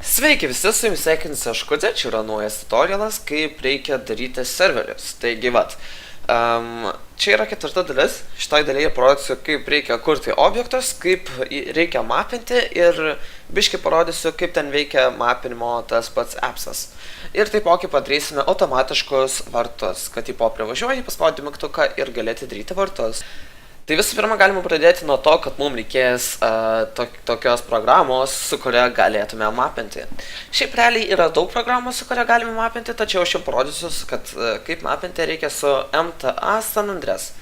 Sveiki visi, su jumis sveikinasi aš Kudze, čia yra naujas tutorialas, kaip reikia daryti serverius. Taigi vat, čia yra ketvirta dalis, šitoj dalyje parodysiu, kaip reikia kurti objektus, kaip reikia mapinti ir biškai parodysiu, kaip ten veikia mapinimo tas pats appsas. Ir taipogi padarysime automatiškus vartus, kad tipo privažiuoji, paspaudi mygtuką ir galėti daryti vartus. Tai visų pirma galima pradėti nuo to, kad mums reikės tokios programos, su kuria galėtume mapinti. Šiaip realiai yra daug programų, su kuria galime mapinti, tačiau aš jau parodysiu, kad kaip mapinti reikia su MTA San Andreas.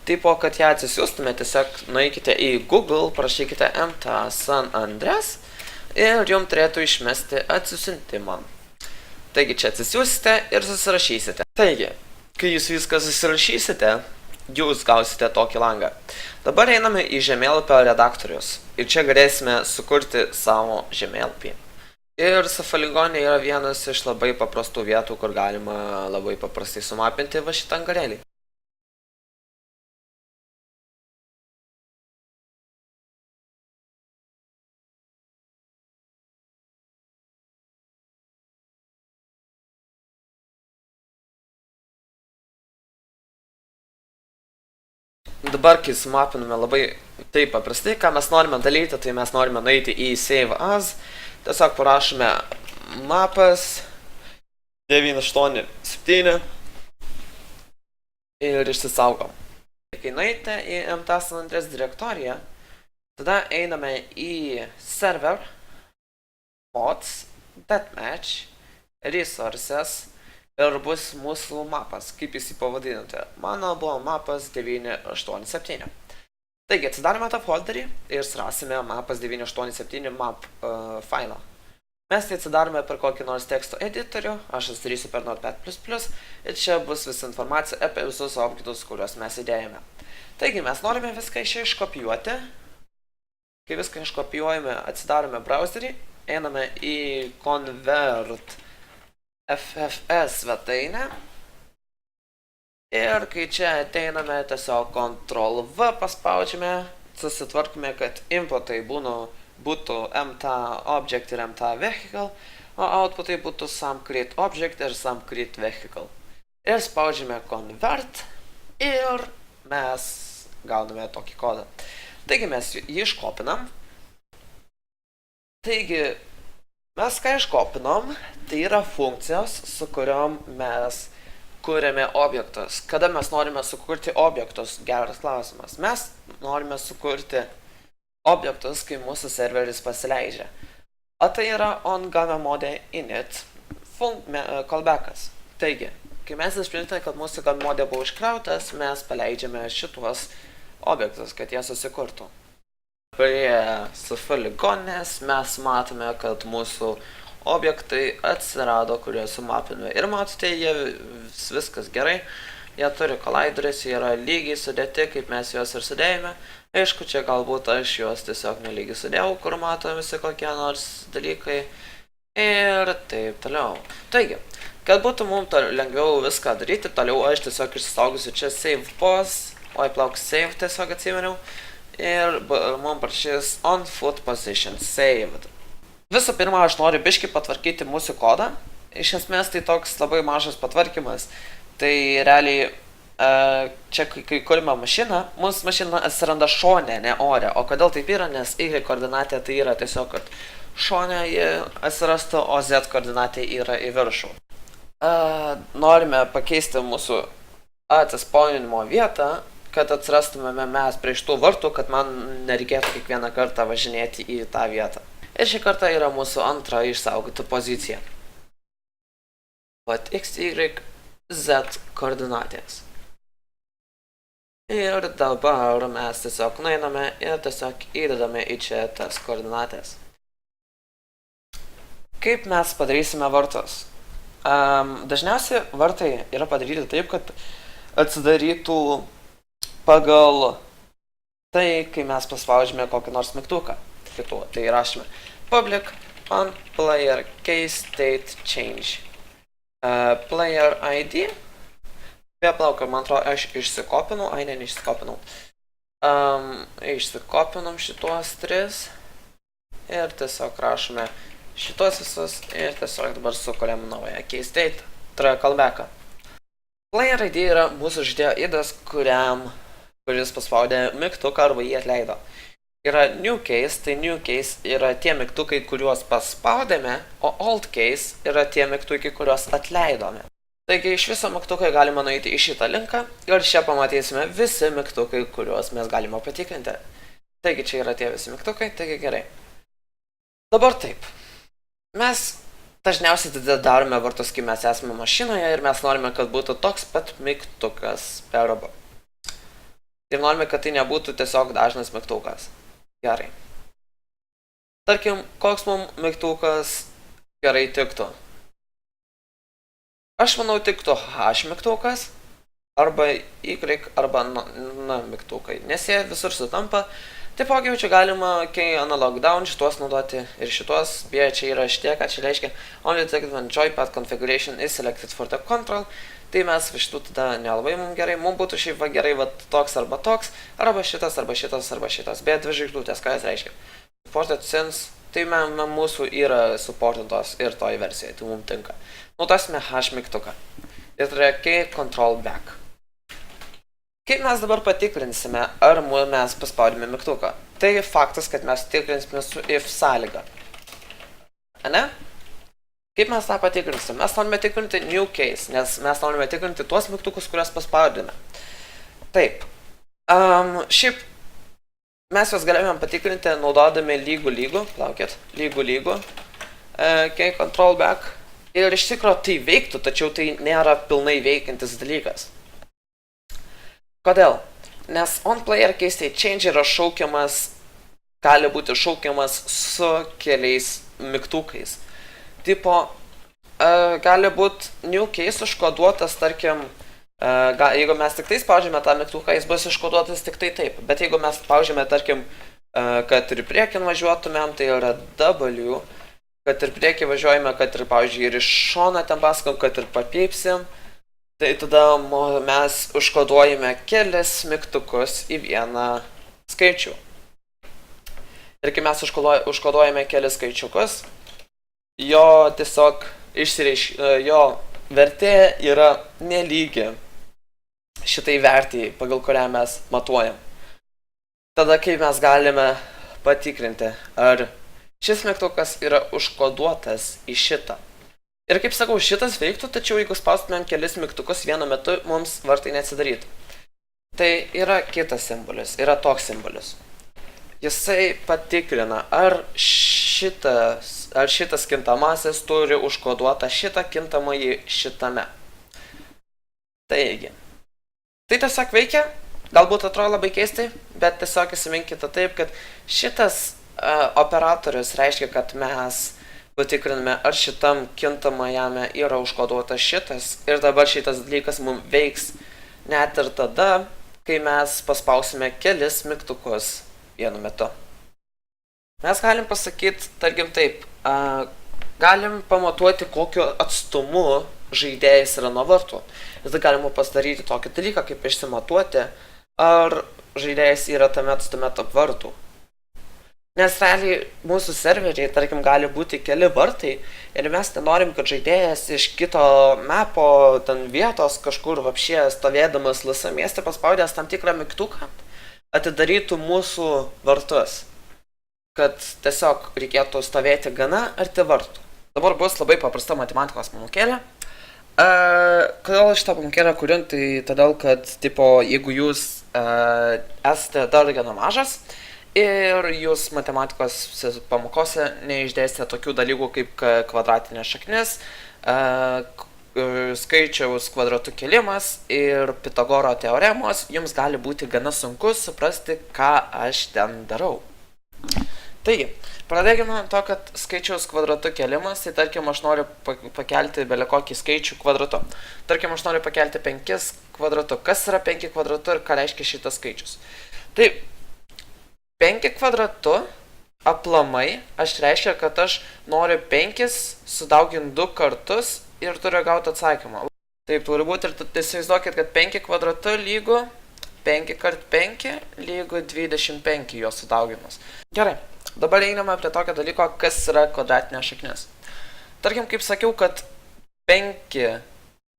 Taip, kad ją atsisiųstume, tiesiog nueikite į Google, parašykite MTA San Andreas ir jums turėtų išmesti atsisiuntimą. Taigi čia atsisiųsite ir susirašysite. Taigi, kai jūs viską susirašysite, jūs gausite tokį langą. Dabar einame į žemėlapio redaktorius ir čia galėsime sukurti savo žemėlapį. Ir Safaligonė yra vienas iš labai paprastų vietų, kur galima labai paprastai sumapinti va šitą angarėlį. Dabar, kai sumapiname labai taip paprastai, ką mes norime daryti, tai mes norime nueiti į Save As, tiesiog parašome mapas 987 ir išsisaugom. Kai nueite į MTA San Andreas direktoriją, tada einame į Server, Mods, Deathmatch, Resources, ir bus mūsų mapas, kaip jis jį pavadinote. Mano buvo mapas 987. Taigi, atsidarome tą folderį ir surasime mapas 987 map failą. Mes tai atsidarome per kokį nors teksto editorių, aš atsidarysiu per Notepad++, ir čia bus visa informacija apie visus objektus, kuriuos mes įdėjome. Taigi, mes norime viską iš čia iškopijuoti. Kai viską iškopijuojame, atsidarome browserį, einame į Convert FFS svetainę ir kai čia ateiname, tiesiog Ctrl+V paspaudžiame, susitvarkome, kad inputai būtų MTA Object ir MTA Vehicle, o outputai būtų Some Create Object ir Some Create Vehicle. Ir spaudžiame Convert ir mes gauname tokį kodą. Taigi mes jį iškopinam. Taigi mes ką iškopinom, tai yra funkcijos, su kuriom mes kuriame objektus. Kada mes norime sukurti objektus? Geras klausimas. Mes norime sukurti objektus, kai mūsų serveris pasileidžia. O tai yra onGameMode init callbackas. Taigi, kai mes išprintume, kad mūsų GameMode buvo iškrautas, mes paleidžiame šituos objektus, kad jie susikurtų. Prie Safaligonės mes matome, kad mūsų objektai atsirado, kuriuos sumapinome. Ir matote, jie viskas gerai, jie turi kolaidorius, jie yra lygiai sudėti, kaip mes juos ir sudėjome. Aišku, čia galbūt aš juos tiesiog nelygiai sudėjau, kur matome visi kokie nors dalykai. Ir taip toliau. Taigi, kad būtų mums lengviau viską daryti, toliau aš tiesiog išsaugusiu čia save pos, oi plauk save tiesiog atsimeniau. Ir mums prašys on foot position saved. Visų pirma, aš noriu biškį patvarkyti mūsų kodą. Iš esmės tai toks labai mažas patvarkymas. Tai realiai čia kai kurime mašiną, mūsų mašina atsiranda šone, ne ore. O kodėl taip yra? Nes Y koordinatė tai yra tiesiog, kad šone jie atsirastų, o Z koordinatė yra į viršų. Norime pakeisti mūsų atsispaunimo vietą, kad atsirastumėme mes prie šitų vartų, kad man nereikėtų kiekvieną kartą važinėti į tą vietą. Ir šį kartą yra mūsų antra išsaugota pozicija. Vat X, Y, Z koordinatės. Ir dabar mes tiesiog nueiname ir tiesiog įdedame į čia tas koordinatės. Kaip mes padarysime vartus? Dažniausiai vartai yra padaryti taip, kad atsidarytų pagal tai, kai mes paspaudžiame kokį nors mygtuką. Tai rašome public on player case state change. Player ID. Vėplauką, man atrodo, aš išsikopinau, neišsikopinau. Išsikopinom šituos tris ir tiesiog rašome šitos visus ir tiesiog dabar sukuriam naują case data. Tai yra callbacką. Player ID yra mūsų žaidėjo idas, kuris paspaudė mygtuką arba jį atleido. Yra new case, tai new case yra tie mygtukai, kuriuos paspaudėme, o old case yra tie mygtukai, kuriuos atleidome. Taigi iš viso mygtukai galima nueiti į šitą linką ir čia pamatysime visi mygtukai, kuriuos mes galime patikrinti. Taigi čia yra tie visi mygtukai, taigi gerai. Dabar taip. Mes dažniausiai tada darome vartus, kai mes esame mašinoje ir mes norime, kad būtų toks pat mygtukas per abu. Ir norime, kad tai nebūtų tiesiog dažnas mygtukas. Gerai. Tarkim, koks mums mygtukas gerai tiktų. Aš manau tiktų H mygtukas, arba Y, arba N mygtukai, nes jie visur sutampa. Taipogi čia galima key analog down šitos naudoti ir šitos, beje čia yra šitie, ką čia reiškia only detected when joypad configuration is selected for the control. Tai mes šitų tada nelabai mums gerai, mums būtų šiaip va gerai va toks, arba šitas, arba šitas, arba šitas, bet dvi žvaigždutės, ką jis reiškia. Supported since, tai mūsų yra supportintos ir toj versijoje, tai mums tinka. Naudosime H mygtuką. Ir tai yra key control back. Kaip mes dabar patikrinsime, ar mes paspaudėme mygtuką? Tai faktas, kad mes tikrinsime su if sąlyga. Ane? Kaip mes tą patikrinsime? Mes norime tikrinti new case, nes mes norime tikrinti tuos mygtukus, kuriuos paspaudėme. Taip. Šiaip mes juos galime patikrinti naudodami lygų, key control back. Ir iš tikrųjų tai veiktų, tačiau tai nėra pilnai veikiantis dalykas. Kodėl? Nes onPlayer case change yra šaukiamas, gali būti šaukiamas su keliais mygtukais. Tipo, gali būti new case užkoduotas, tarkim, jeigu mes tik tai spaudžiame tą mygtuką, jis bus iškoduotas tik tai taip. Bet jeigu mes spaudžiame, tarkim, kad ir priekin važiuotumėm, tai yra W, kad ir priekį važiuojame, kad ir, pavyzdžiui, ir iš šoną ten pasakom, kad ir papypsim, tai tada mes užkoduojame kelis mygtukus į vieną skaičių. Ir kai mes užkoduojame kelis skaičiukus, jo tiesiog jo vertė yra nelygi šitai vertėjai, pagal kurią mes matuojam. Tada kaip mes galime patikrinti, ar šis mygtukas yra užkoduotas į šitą. Ir kaip sakau, šitas veiktų, tačiau jeigu spaustumėm kelis mygtukus vienu metu, mums vartai neatsidarytų. Tai yra kitas simbolis, yra toks simbolis. Jisai patikrina, ar šitas kintamasis turi užkoduotą šitą kintamąjį šitame. Taigi. Tai tiesiog veikia, galbūt atrodo labai keistai, bet tiesiog įsiminkite taip, kad šitas operatorius reiškia, kad mes patikriname, ar šitam kintamajame yra užkoduotas šitas ir dabar šitas dalykas mums veiks net ir tada, kai mes paspausime kelis mygtukus vienu metu. Mes galim pasakyti, tarkim taip, galim pamatuoti, kokiu atstumu žaidėjas yra nuo vartų. Ir tai galima pasidaryti tokį dalyką, kaip išsimatuoti, ar žaidėjas yra tame atstume tarp vartų. Nes realiai mūsų serveriai, tarkim, gali būti keli vartai ir mes nenorim, kad žaidėjas iš kito mapo, ten vietos kažkur vapšė stovėdamas laisvam mieste paspaudęs tam tikrą mygtuką, atidarytų mūsų vartus. Kad tiesiog reikėtų stovėti gana arti vartų. Dabar bus labai paprasta matematikos pamokėlė. Kodėl šitą pamokėlę kuriu, tai todėl, kad tipo, jeigu jūs esate dar gana mažas, ir jūs matematikos pamokose neišdėstė tokių dalykų kaip kvadratinė šaknis, skaičiaus kvadratų kėlimas ir Pitagoro teoremos, jums gali būti gana sunku suprasti, ką aš ten darau. Taigi, pradėkime nuo to, kad skaičiaus kvadratų kėlimas, tai tarkim aš noriu pakelti belekokį skaičių kvadratu. Tarkim aš noriu pakelti 5 kvadratu. Kas yra 5 kvadratu ir ką reiškia šitas skaičius? Tai 5 kvadratu aplamai, aš reiškia, kad aš noriu 5 sudauginti 2 kartus ir turiu gauti atsakymą. Taip turi būti ir įsivaizduokit, kad 5 kvadratu lygu 5 kart 5 lygu 25 jo sudaugimas. Gerai, dabar einame prie tokio dalyko, kas yra kvadratinė šaknis. Tarkim, kaip sakiau, kad 5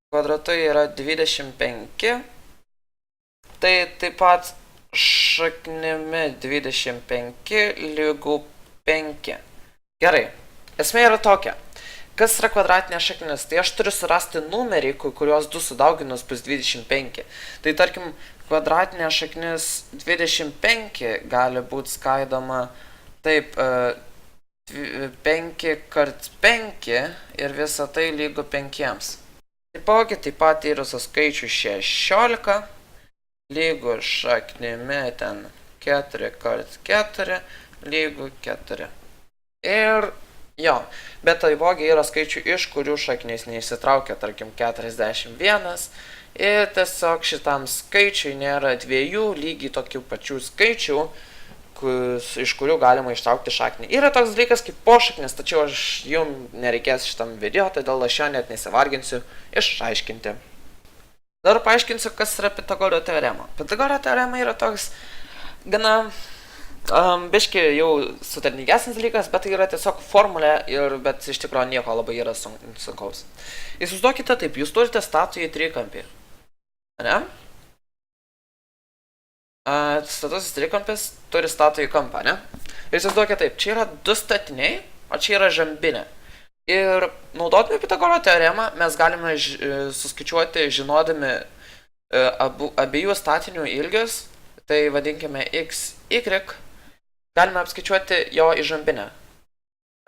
kvadratu yra 25, tai taip pat šaknimi 25 lygų 5. Gerai, esmė yra tokia. Kas yra kvadratinė šaknis? Tai aš turiu surasti numerį, kuriuos 2 sudauginus bus 25. Tai tarkim, kvadratinė šaknis 25 gali būti skaidoma taip 5 kart 5 ir visa tai lygu 5. Taipogi taip pat yra su skaičiu 16 lygu šaknimi ten 4 kart 4 lygu 4. Ir jo, bet taipogi yra skaičių, iš kurių šaknis neįsitraukia, tarkim 41. Ir tiesiog šitam skaičiui nėra dviejų lygiai tokių pačių skaičių, iš kurių galima ištraukti šaknį. Yra toks dalykas kaip pošaknis, tačiau jums nereikės šitam video, todėl aš jo net nesivarginsiu išaiškinti. Dabar paaiškinsiu, kas yra Pitagoro teorema. Pitagoro teorema yra toks gana biški jau sutartingesnis dalykas, bet tai yra tiesiog formulė, bet iš tikrųjų nieko labai yra sunkaus. Įsivaizduokite taip, jūs turite statųjį trikampį. Ne? Statusis trikampis turi statųjį kampą, ne? Įsivaizduokite taip, čia yra 2 statiniai, o čia yra žambinė. Ir naudodami Pitagoro teoremą mes galime suskaičiuoti, žinodami abiejų statinių ilgius, tai vadinkime x, y, galime apskaičiuoti jo įžambinę.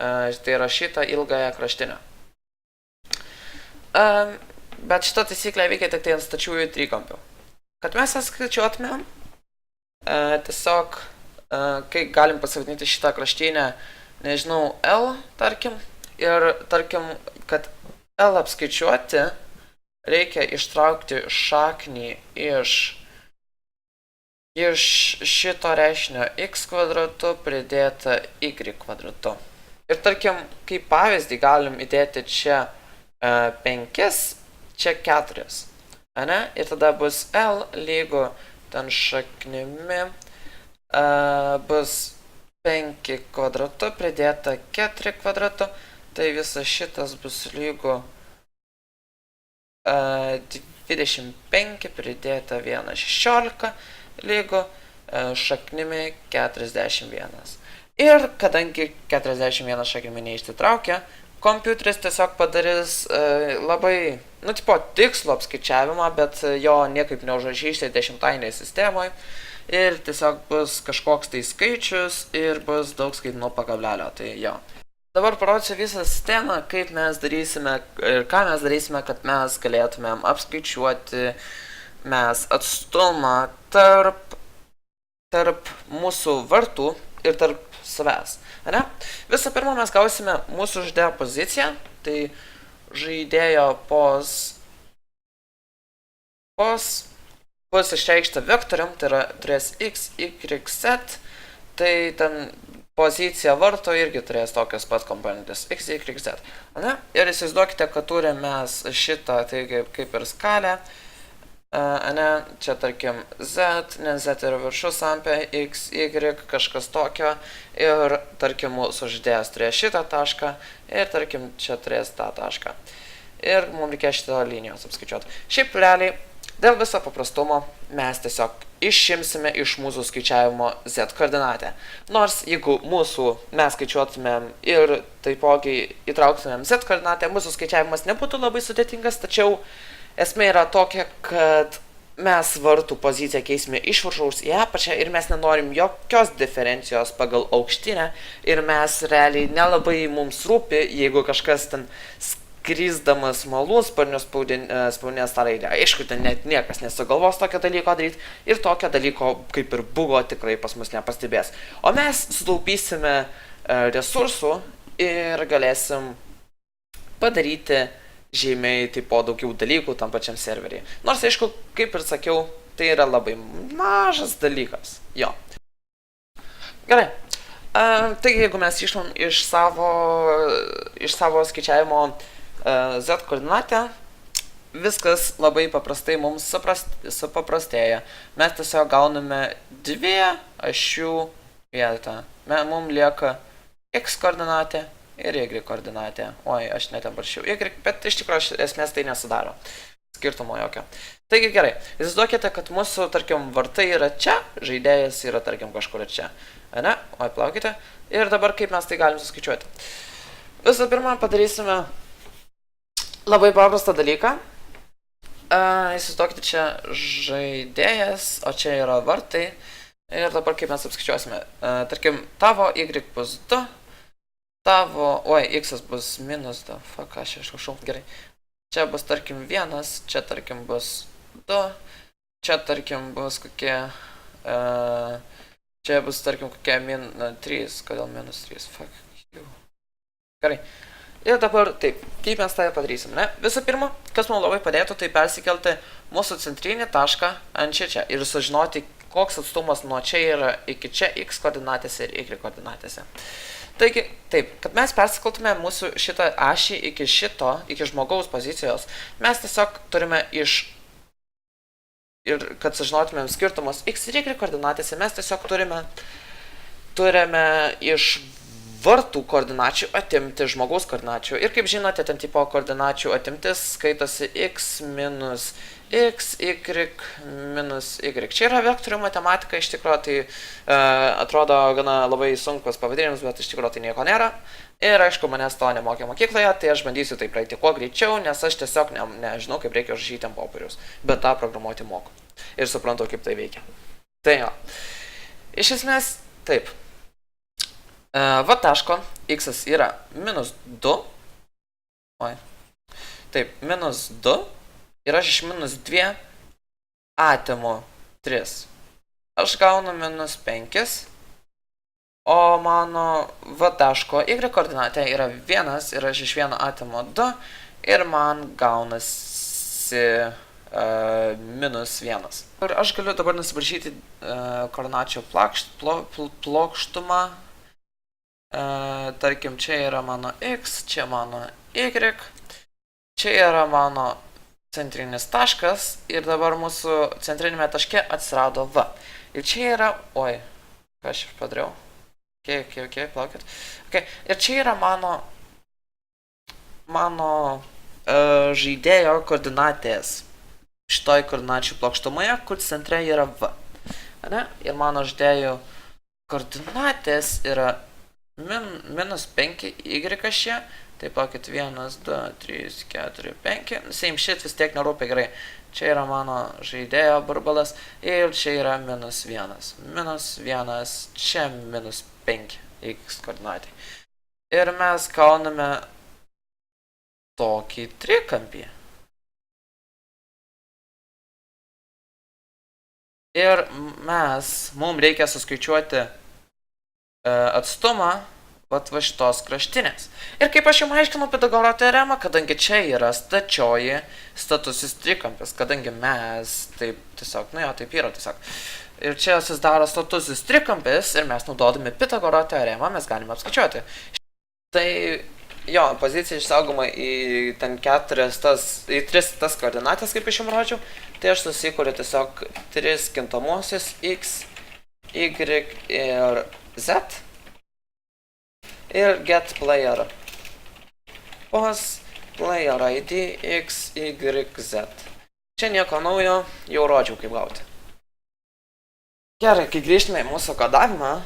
Tai yra šitą ilgąją kraštinę. Bet šitą taisyklę veikia tik tai ant stačiųjų trikampių. Kad mes atskaičiuotumėm, tiesiog, kai galim pasivadinti šitą kraštinę, nežinau, L, tarkim, ir tarkim, kad L apskaičiuoti, reikia ištraukti šaknį iš šito reiškinio x kvadratu pridėta y kvadratu. Ir tarkim, kaip pavyzdį galim įdėti čia 5, čia 4. Ir tada bus L lygu ten šaknimi bus 5 kvadratu pridėta 4 kvadratu. Tai visas šitas bus lygu 25 pridėta 1,16 lygu šaknimi 41. Ir kadangi 41 šaknimi neišsitraukia, kompiuteris tiesiog padarys labai, tikslo apskaičiavimą, bet jo niekaip neužrašys 10-ainėje sistemoje. Ir tiesiog bus kažkoks tai skaičius ir bus daug skaitinų pakablelio, tai jo. Dabar parodysiu visą sistemą, kaip mes darysime ir ką mes darysime, kad mes galėtumėm apskaičiuoti mes atstumą tarp mūsų vartų ir tarp savęs. Visą pirma, mes gausime mūsų žaidėjo poziciją, tai žaidėjo bus išreikšta vektorium, tai yra turės x, y, z, tai ten pozicija varto irgi turės tokios pat komponentės x, y, z. Ir įsivaizduokite, kad turime mes šitą, tai kaip ir skalę, čia tarkim z, nes z yra viršus ampė, x, y, kažkas tokio, ir tarkim mūsų žaidėjas turės šitą tašką, ir tarkim čia turės tą tašką. Ir mums reikės šitą linijos apskaičiuoti. Šiaip realiai, dėl viso paprastumo, mes tiesiog išimsime iš mūsų skaičiavimo z koordinatę. Nors jeigu mes skaičiuotumėm ir taipogi įtrauktumėm z koordinatę, mūsų skaičiavimas nebūtų labai sudėtingas, tačiau esmė yra tokia, kad mes vartų poziciją keisime iš viršaus į apačią ir mes nenorim jokios diferencijos pagal aukštinę ir mes realiai nelabai mums rūpi, jeigu kažkas ten skrisdamas malūnsparniu spaudinės tą raidę. Aišku, ten net niekas nesugalvos tokio dalyko daryti ir tokio dalyko kaip ir buvo tikrai pas mus nepastebės. O mes sutaupysime resursų ir galėsim padaryti žymiai po daugiau dalykų tam pačiam serveriai. Nors, aišku, kaip ir sakiau, tai yra labai mažas dalykas. Jo. Gerai. Taigi, jeigu mes išmam iš savo skaičiavimo z koordinatę, viskas labai paprastai mums supaprastėja. Mes tiesiog gauname 2 ašių vietą. Mums lieka x koordinatė ir y koordinatė. Oi, aš netem parašiau y, bet iš tikrųjų esmės tai nesudaro. Skirtumo jokio. Taigi gerai, įsivaizduokite, kad mūsų, tarkim, vartai yra čia, žaidėjas yra, tarkim, kažkur čia. Ne? Oi, plaukite. Ir dabar kaip mes tai galim suskaičiuoti. Visų pirma, padarysime labai paprastą dalyką. Įsivaizduokite, čia žaidėjas, o čia yra vartai. Ir dabar kaip mes apskaičiuosime. Tarkim, tavo y bus 2. Tavo, oi, x bus minus 2. Fuck, aš išrašau, gerai. Čia bus, tarkim, 1, čia, tarkim, bus 2, čia, tarkim, bus kokie, čia bus, tarkim, kokie 3, kodėl minus 3, fuck, gerai. Ir dabar, taip, kaip mes tai padarysim, ne? Visų pirma, kas mums labai padėtų, tai persikelti mūsų centrinį tašką ant čia ir sužinoti, koks atstumas nuo čia yra iki čia x koordinatėse ir y koordinatėse. Taigi, taip, kad mes persikeltume mūsų šitą ašį iki žmogaus pozicijos, mes tiesiog turime ir kad sužinotumėm skirtumus x ir y koordinatėse, mes tiesiog turime iš vartų koordinačių atimti žmogaus koordinačių. Ir kaip žinote, ten tipo koordinačių atimtis skaitosi x minus x, y minus y. Čia yra vektorių matematika, iš tikrųjų tai atrodo gana labai sunkus pavadinimas, bet iš tikrųjų tai nieko nėra. Ir aišku, manęs to nemokė mokykloje, tai aš bandysiu tai praeiti kuo greičiau, nes aš tiesiog nežinau, kaip reikia užrašyti ant popieriaus. Bet tą programuoti moku. Ir suprantu, kaip tai veikia. Tai jo. Iš esmės, taip. Va taško, x yra minus 2. Oi. Taip, minus 2. Ir aš iš minus 2 atimu 3. Aš gaunu minus 5. O mano v taško y koordinatė yra 1 ir aš iš 1 atimu 2. Ir man gaunasi minus 1. Ir aš galiu dabar nusibrašyti koordinačių plokštumą. Tarkim, čia yra mano x, čia mano y. Čia yra mano centrinis taškas ir dabar mūsų centrinėme taške atsirado v. Ir čia yra, oi, ką aš padariau? Ok, plaukit. Okay. Ir čia yra mano žaidėjo koordinatės šitoj koordinačių plokštumoje, kur centre yra v. Ne? Ir mano žaidėjo koordinatės yra minus 5 y šie. Taip pakit 1, 2, 3, 4, 5. Same shit, vis tiek nerūpia gerai. Čia yra mano žaidėjo burbulas ir čia yra minus 1. Minus 1, čia minus 5 x koordinatai. Ir mes gauname tokį trikampį. Ir mums reikia suskaičiuoti atstumą va šitos kraštinės. Ir kaip aš jums aiškinu Pitagoro teoremą, kadangi čia yra stačioji statusis trikampis, kadangi mes taip tiesiog, nu jo, taip yra tiesiog. Ir čia susidaro statusis trikampis ir mes naudodami Pitagoro teoremą mes galime apskaičiuoti. Tai jo, pozicija išsaugoma į ten 3 tas koordinatės, kaip aš jums rodžiau. Tai aš susikuriu tiesiog 3 kintamosius x, y ir z. Ir get player. Pos player id x, y, z. Čia nieko naujo, jau rodžiau kaip gauti. Gerai, kai grįžtume į mūsų kodavimą,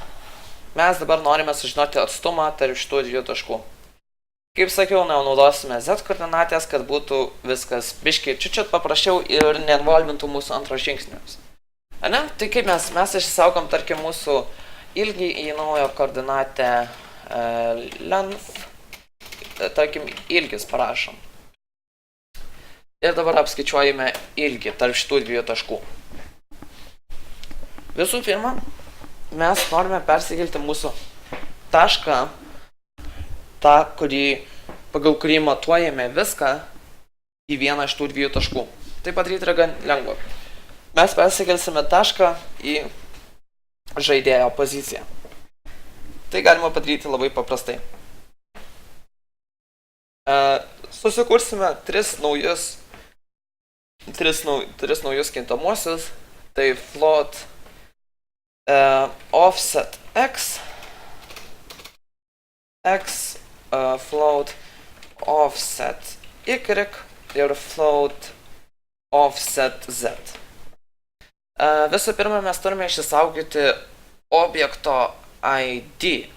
mes dabar norime sužinoti atstumą tarp šitų dviejų taškų. Kaip sakiau, naudosime z koordinatės, kad būtų viskas biškiai čiučiut paprasčiau ir neinvolvintų mūsų antro žingsnius. Ne? Tai kaip mes išsaugom, tarkim, mūsų ilgį į naują koordinatę length, tarkim, ilgis parašom. Ir dabar apskaičiuojame ilgį tarp šitų dviejų taškų. Visų pirma, mes norime persikelti mūsų tašką, tą, pagal kurį matuojame viską, į vieną iš tų dviejų taškų. Tai padaryti yra gan lengva. Mes persikelsime tašką į žaidėjo poziciją. Tai galima padaryti labai paprastai. Susikursime 3 naujus kintamosius. Tai float offset x x float offset y ir float offset z. Visų pirma, mes turime išsisaugoti objekto ID.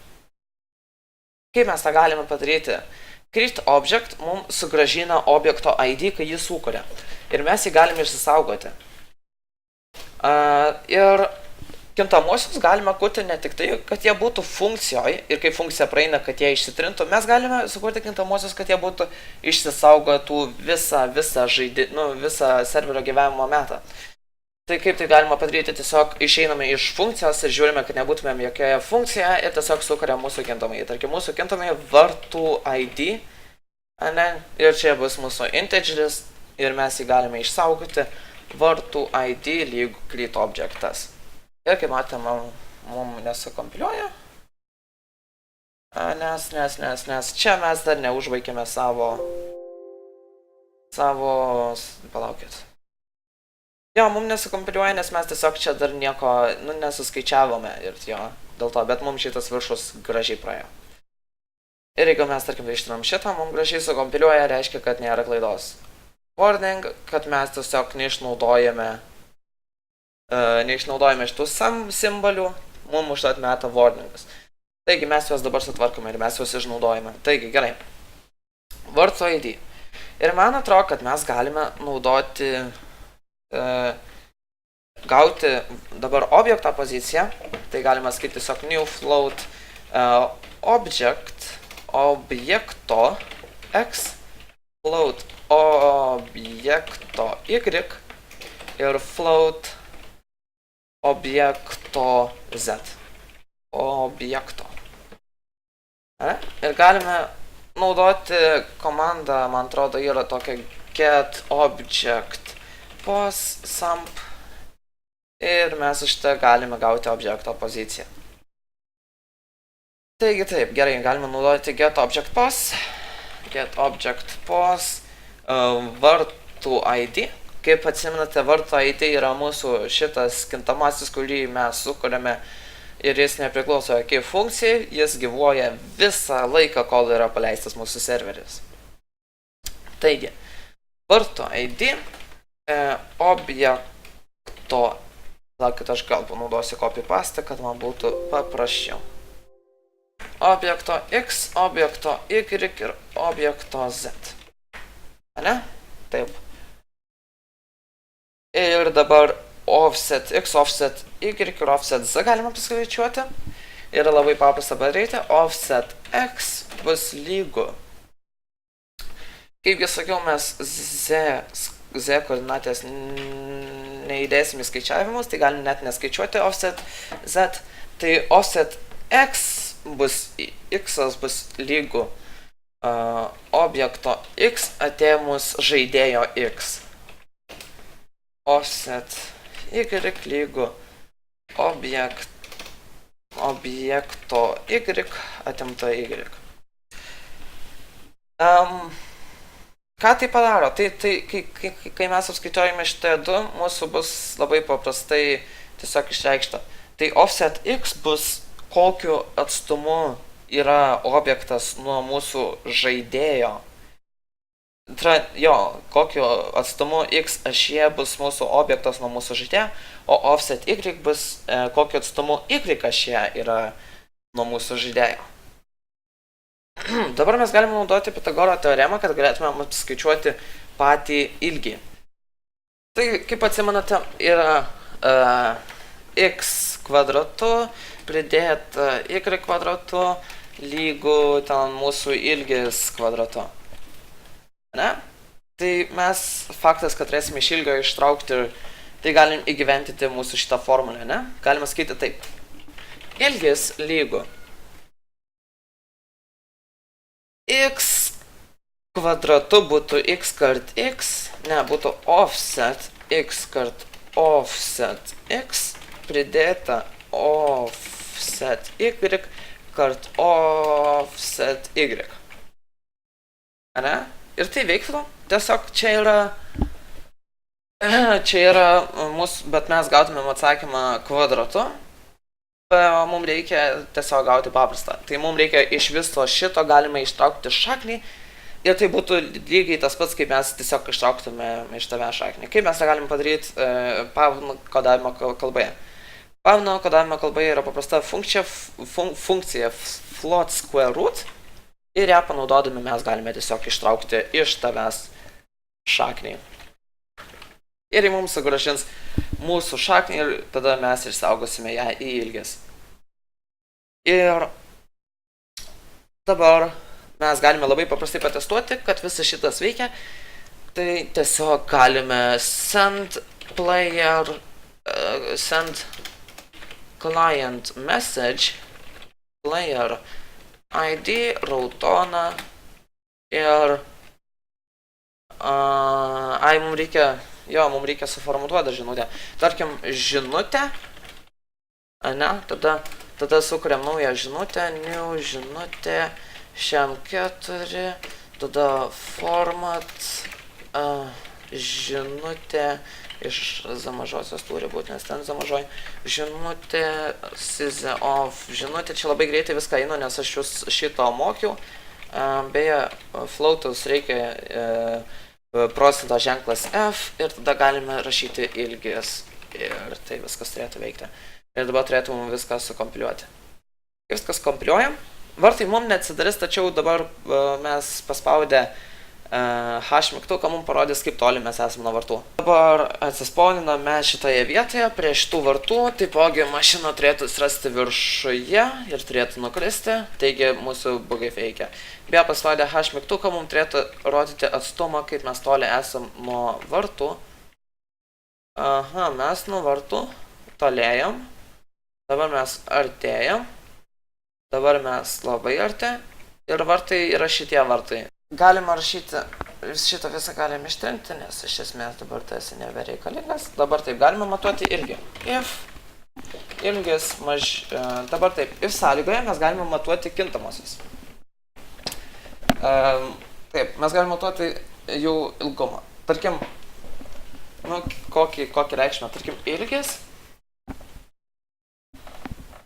Kaip mes tą galime padaryti? Create object mums sugrąžina objekto ID, kai jį sukuria. Ir mes jį galime išsisaugoti. Ir kintamosius galime kurti ne tik tai, kad jie būtų funkcijoje ir kai funkcija praeina, kad jie išsitrintų. Mes galime sukurti kintamosius, kad jie būtų išsisaugotų visą serverio gyvenimo metą. Tai kaip tai galima padaryti, tiesiog išeiname iš funkcijos ir žiūrime, kad nebūtumėm jokioje funkcijoje ir tiesiog sukuria mūsų kintamąjį. Tarkim, mūsų kintamąjį vartų ID, ir čia bus mūsų integeris ir mes jį galime išsaugoti vartų ID lygu create objectas. Ir kaip matome, mums nesukompiliuoja, nes čia mes dar neužbaigėme savo, palaukit. Jo, mums nesukompiliuoja, nes mes tiesiog čia dar nieko nesuskaičiavome ir jo, dėl to, bet mums šitas viršus gražiai praėjo. Ir jeigu mes, tarkim, ištinam šitą, mums gražiai sukompiliuoja, reiškia, kad nėra klaidos. Warning, kad mes tiesiog neišnaudojame šitų simbolių, mums užtat meta warningus. Taigi mes juos dabar sutvarkome ir mes juos išnaudojame. Taigi, gerai. Varto ID. Ir man atrodo, kad mes galime naudoti gauti dabar objekto poziciją, tai galima sakyti tiesiog new float objekto x float objekto y ir float objekto z. Objekto. Ir galime naudoti komandą, man atrodo, yra tokia get object pos sump ir mes iš tą galime gauti objekto poziciją. Taigi taip, gerai, galime naudoti get object pos vartų ID. Kaip atsimenate, vartų ID yra mūsų šitas kintamasis, kurį mes sukuriame ir jis nepriklauso jokiai funkcijai, jis gyvuoja visą laiką, kol yra paleistas mūsų serveris. Taigi, vartų ID objekto, kad aš gal panaudosiu copy paste, kad man būtų paprasčiau. Objekto x, objekto y ir objekto z. Ane? Taip. Ir dabar offset x, offset y ir offset z galima paskaičiuoti. Yra labai paprasta padaryti. Offset x bus lygu. Kaip jau sakiau, mes z koordinatės neįdėsim į skaičiavimus, tai galim net neskaičiuoti offset z. Tai offset x bus lygu objekto x atėmus žaidėjo x. Offset y lygu objekto y atimta y. Ką tai padaro? Kai mes apskaičiuojame šitie du, mūsų bus labai paprastai tiesiog išreikšta. Tai offset x bus kokiu atstumu yra objektas nuo mūsų žaidėjo. Kokiu atstumu x ašyje bus mūsų objektas nuo mūsų žaidėjo, o offset y bus kokiu atstumu y ašyje yra nuo mūsų žaidėjo. Dabar mes galime naudoti Pitagoro teoremą, kad galėtume apskaičiuoti patį ilgį. Tai, kaip atsimenate, yra x kvadratu pridėta y kvadratu lygu ten mūsų ilgis kvadratu. Ne? Tai mes faktas, kad turėsime iš ilgio ištraukti ir tai galim įgyventinti mūsų šitą formulę, ne? Galima sakyti taip. Ilgis lygu x kvadratu būtų x kart x, būtų offset x kart offset x pridėta offset y kart offset y. Ane? Ir tai veiktų. Tiesiog čia yra mūsų, bet mes gautumėm atsakymą kvadratu. Mums reikia tiesiog gauti paprastą. Tai mums reikia iš viso šito galime ištraukti šaknį ir tai būtų lygiai tas pats, kaip mes tiesiog ištrauktume iš tave šaknį. Kaip mes tą galim padaryti Pavno kodavimo kalboje? Pavno kodavimo kalboje yra paprasta funkcija float square root ir ją panaudodami mes galime tiesiog ištraukti iš tavęs šaknį. Ir jį mums sugražins mūsų šaknį ir tada mes išsaugosime ją į ilgis. Ir dabar mes galime labai paprastai patestuoti, kad visas šitas veikia. Tai tiesiog galime send client message player ID raudona ir mums reikia suformuoti žinutę. Tarkim, žinutę, tada sukuriam naują žinutę, new žinutė, šiam4, tada format, žinutė, iš Z mažosios turi būti, nes ten Z mažoj, žinutė, size of, žinutė, čia labai greitai viską einu, nes aš jūs šito mokiau, beje, floatus reikia procento ženklas F ir tada galime rašyti ilgis ir tai viskas turėtų veikti. Ir dabar turėtume viską sukompiliuoti. Viskas kompiliuojam. Vartai mums neatsidarys, tačiau dabar mes paspaudę H mygtuką mums parodys, kaip toli mes esame nuo vartų. Dabar atsispauniname mes šitoje vietoje prie šitų vartų, taipogi mašina turėtų atsirasti viršuje ir turėtų nukristi, taigi mūsų bugai veikia. Beje, paspaudę H mygtuką mums turėtų rodyti atstumą, kaip mes toli esam nuo vartų. Aha, mes nuo vartų tolėjam, dabar mes artėjam, dabar mes labai arti ir vartai yra šitie vartai. Galima rašyti, šitą visą galime ištrinti, nes iš esmės dabar tai esi nebereikalingas. Dabar taip galime matuoti ilgį. If ilgis dabar taip, if sąlygoje mes galime matuoti kintamosius. Taip, mes galime matuoti jų ilgumą. Tarkim, kokį reikšmę, tarkim, ilgis.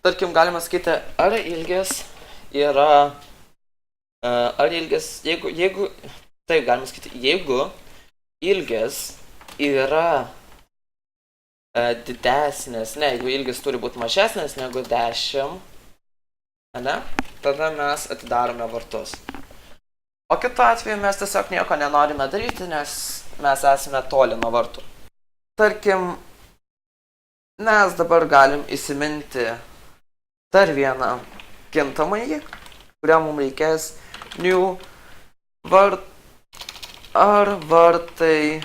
Tarkim, galima sakyti, ar ilgis yra taip galima sakyti, jeigu ilgis yra didesnis, jeigu ilgis turi būti mažesnis negu 10, tada mes atidarome vartus. O kitu atveju mes tiesiog nieko nenorime daryti, nes mes esame toli nuo vartų. Tarkim, mes dabar galim įsiminti dar vieną kintamąjį, kuriam mums reikės new ar vartai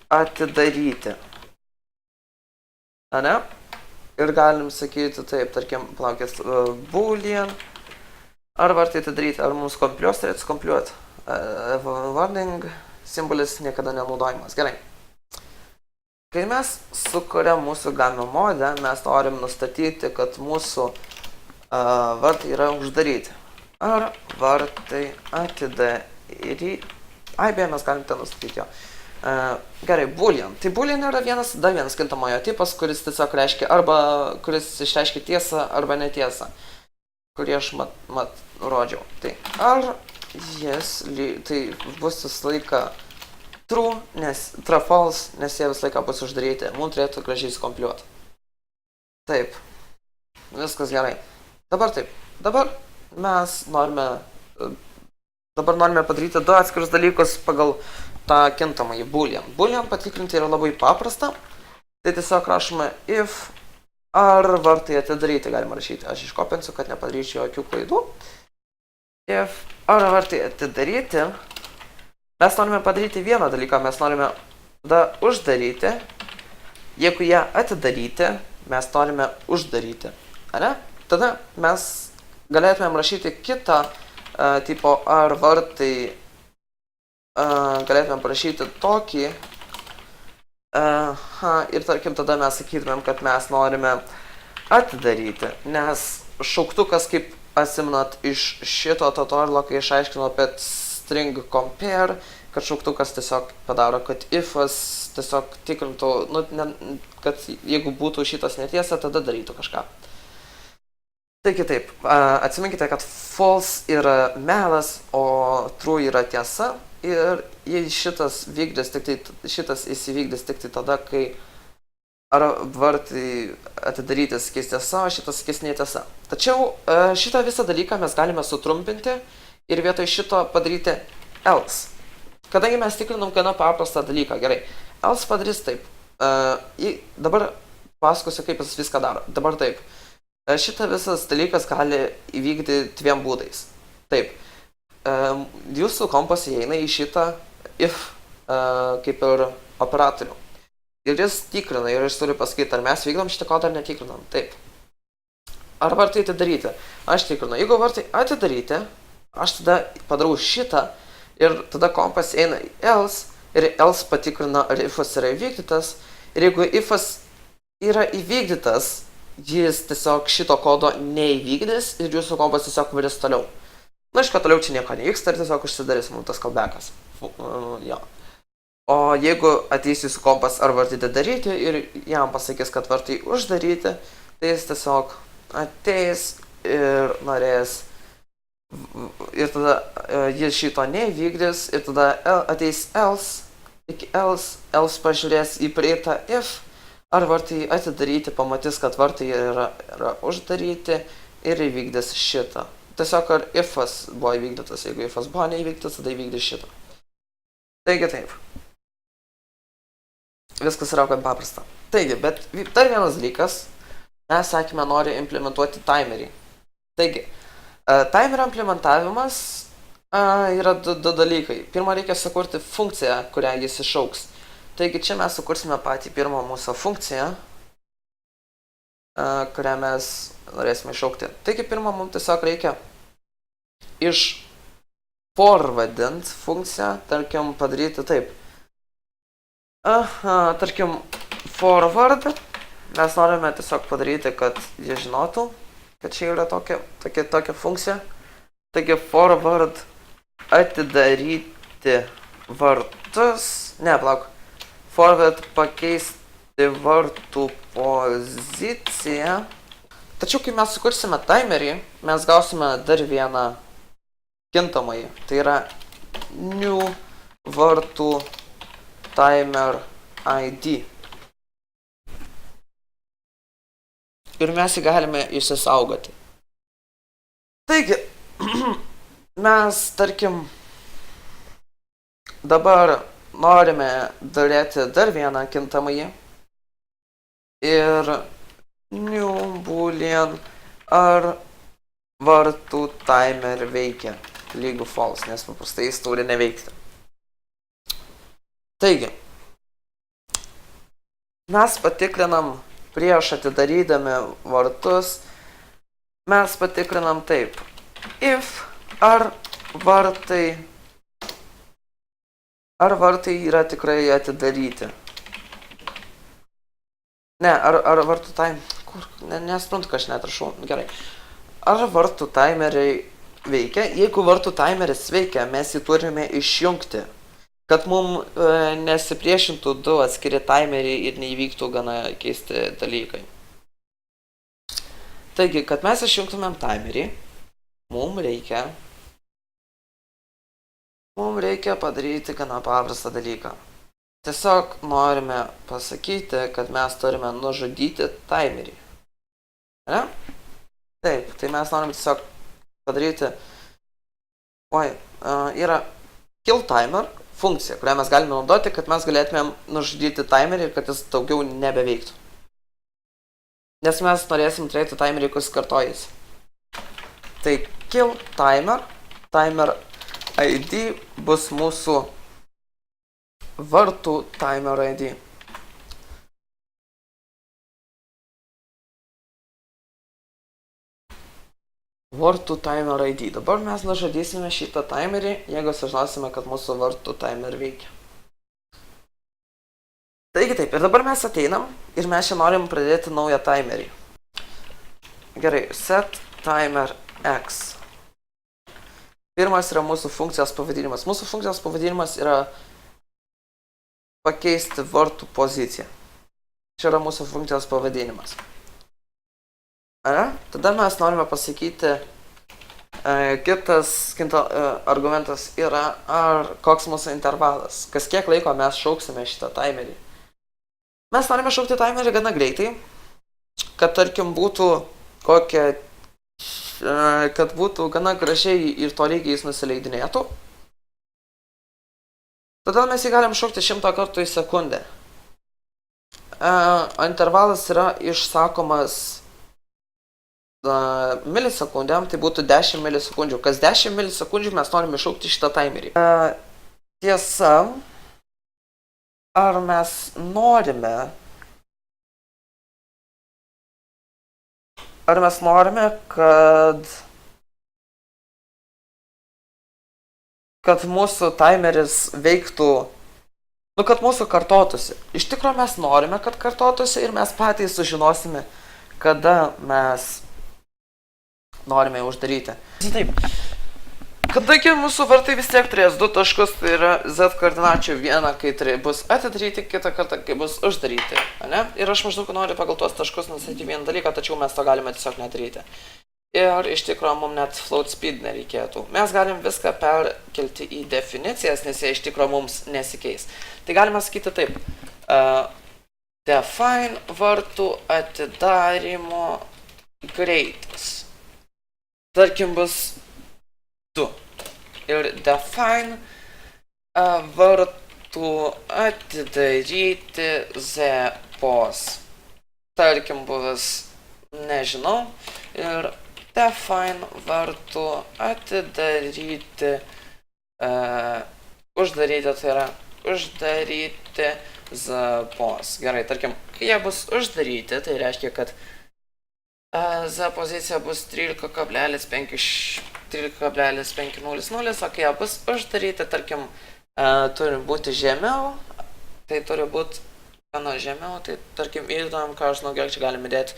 atidaryti. Ir galim sakyti taip, tarkim, plaukės boolean, ar vartai atidaryti, ar mums kompiliuos, turėtų kompliuoti. Warning simbolis niekada nenaudojimas. Gerai. Kai mes sukuriam mūsų game modę, mes norim nustatyti, kad mūsų vartai yra uždaryti. Ar vartai atidaryti. Beje, mes galim ten nustatyti jo. Gerai, boolean. Tai boolean yra dar vienas kintamojo tipas, kuris tiesiog reiškia arba kuris išreiškia tiesą arba netiesą, kurį aš rodžiau. Tai ar jis, tai bus visą laiką true, false, nes jie visą laiką bus uždaryti. Mums turėtų gražiai sukompliuoti. Taip. Viskas gerai. Dabar taip. Dabar mes norime padaryti du atskirus dalykus pagal tą kintamąjį boolean. Boolean patikrinti yra labai paprasta. Tai tiesiog rašome if ar vartai atidaryti galima rašyti. Aš iškopinsiu, kad nepadaryčiau jokių klaidų. If ar vartai atidaryti. Mes norime padaryti vieną dalyką. Mes norime uždaryti. Jeigu ją atidaryti, mes norime uždaryti. Tada mes galėtumėm rašyti kitą tipo ar vartai, galėtumėm parašyti tokį ir tarkim tada mes sakytumėm, kad mes norime atidaryti, nes šauktukas, kaip atsimenat iš šito tutorialo, kai išaiškino apie string compare, kad šauktukas tiesiog padaro, kad ifas tiesiog tikrintų, kad jeigu būtų šitas netiesa, tada darytų kažką. Taigi taip, atsiminkite, kad false yra melas, o true yra tiesa. Ir jei šitas įsivykdys tik tai tada, kai ar vartai atidaryti sakys tiesa, o šitas sakys netiesa. Tačiau šitą visą dalyką mes galime sutrumpinti ir vietoj šito padaryti else. Kadangi mes tikrinam gana paprastą dalyką, gerai, else padarys taip. Dabar pasakosiu, kaip jis viską daro. Dabar taip. Šitą visas dalykas gali įvykti dviem būdais. Taip. Jūsų kompas įeina į šitą if kaip ir operatorių. Ir jis tikrina, ir jis turi pasakyti, ar mes vykdom šitą kodą ar netikrinam. Taip. Ar vartai atidaryti? Aš tikrinu. Jeigu vartai atidaryti, aš tada padarau šitą ir tada kompas eina į else ir else patikrina, ar ifas yra įvykdytas. Ir jeigu ifas yra įvykdytas, jis tiesiog šito kodo neįvykdys ir jūsų kompas tiesiog varis toliau. Na, iš ko toliau čia nieko nevyksta ir tiesiog užsidarys mums tas callbackas. Jo. O jeigu ateis jūsų kompas ar vartai daryti ir jam pasakys, kad vartai uždaryti, tai jis tiesiog ateis ir norės ir tada jis šito neįvykdys ir tada ateis else, iki else pažiūrės į prieitą if, ar vartai atidaryti, pamatys, kad vartai yra uždaryti ir įvykdys šitą. Tiesiog ar ifas buvo įvykdytas, jeigu ifas buvo neįvykdytas, tada įvykdys šitą. Taigi taip. Viskas yra gan paprasta. Taigi, bet dar vienas dalykas, mes sakėme nori implementuoti timerį. Taigi, timerio implementavimas yra du dalykai. Pirma, reikia sukurti funkciją, kurią jis išauks. Taigi, čia mes sukursime patį pirmą mūsų funkciją, kurią mes norėsime išaukti. Taigi, pirmą mums tiesiog reikia iš forwardint funkciją, tarkim, padaryti taip. Tarkim, forward, mes norime tiesiog padaryti, kad jie žinotų, kad čia yra tokia funkcija. Taigi, forward atidaryti vartus, forward pakeisti vartų poziciją. Tačiau, kai mes sukursime timerį, mes gausime dar vieną kintamąjį. Tai yra new vartų timer ID. Ir mes jį galime išsisaugoti. Taigi, mes, tarkim, dabar norime daryti dar vieną kintamąjį. Ir new boolean ar vartų timer veikia lygu false, nes paprastai jis turi neveikti. Taigi, mes patikrinam prieš atidarydami vartus, mes patikrinam taip, if ar vartai yra tikrai atidaryti. Ne, ar vartų nesprantu, ką aš netrašau, gerai. Ar vartų timeriai veikia? Jeigu vartų timeris veikia, mes jį turime išjungti, kad mums nesipriešintų du atskiri timeriai ir neįvyktų gana keisti dalykai. Taigi, kad mes išjungtumėm timerį, mums reikia padaryti gana paprastą dalyką. Tiesiog norime pasakyti, kad mes turime nužudyti timerį. Ne? Taip, tai mes norime tiesiog padaryti, yra kill timer funkcija, kurią mes galime naudoti, kad mes galėtumėm nužudyti timerį ir kad jis daugiau nebeveiktų. Nes mes norėsim turėti timerį, kuris kartojasi. Tai kill timer, timer ID bus mūsų vartų timer ID. Vartų timer ID. Dabar mes nužudysime šitą timerį, jeigu sužinosime, kad mūsų vartų timer veikia. Taigi taip, ir dabar mes ateinam ir mes čia norim pradėti naują timerį. Gerai, set timer x. Pirmas yra mūsų funkcijos pavadinimas. Mūsų funkcijos pavadinimas yra pakeisti vartų poziciją. Čia yra mūsų funkcijos pavadinimas. Ane? Tada mes norime pasakyti, kitas argumentas yra, koks mūsų intervalas, kas kiek laiko mes šauksime šitą timerį. Mes norime šaukti timerį gana greitai, kad tarkim būtų kad būtų gana gražiai ir tolygiai jis nusileidinėtų. Todėl mes jį galim šaukti 100 kartų į sekundę. Intervalas yra išsakomas milisekundėm, tai būtų 10 milisekundžių. Kas 10 milisekundžių mes norime iššaukti šitą timerį. Tiesa, ar mes norime, kad mūsų timeris veiktų, kad mūsų kartotųsi. Iš tikrųjų mes norime, kad kartotųsi ir mes patys sužinosime, kada mes norime uždaryti. Taip. Kadangi mūsų vartai vis tiek turės 2 taškus, tai yra z koordinačių vieną, kai bus atidaryti, kitą kartą, kai bus uždaryti. Ne? Ir aš maždaug noriu pagal tuos taškus nusakyti vieną dalyką, tačiau mes to galime tiesiog nedaryti. Ir iš tikrųjų mums net float speed nereikėtų. Mes galim viską perkelti į definicijas, nes jie iš tikrųjų mums nesikeis. Tai galima sakyti taip. Define vartų atidarimo greitis. Tarkim bus 2. Ir define vartų atidaryti z pos. Tarkim bus, nežinau. Ir define vartų atidaryti, uždaryti, tai yra uždaryti z pos. Gerai, tarkim, kai jie bus uždaryti, tai reiškia, kad z pozicija bus 13,500, o kai jie bus uždaryti, tarkim, turi būti žemiau, tai turi būti gana žemiau, tai tarkim, įdom, ką aš žinau, kiek čia galime dėti.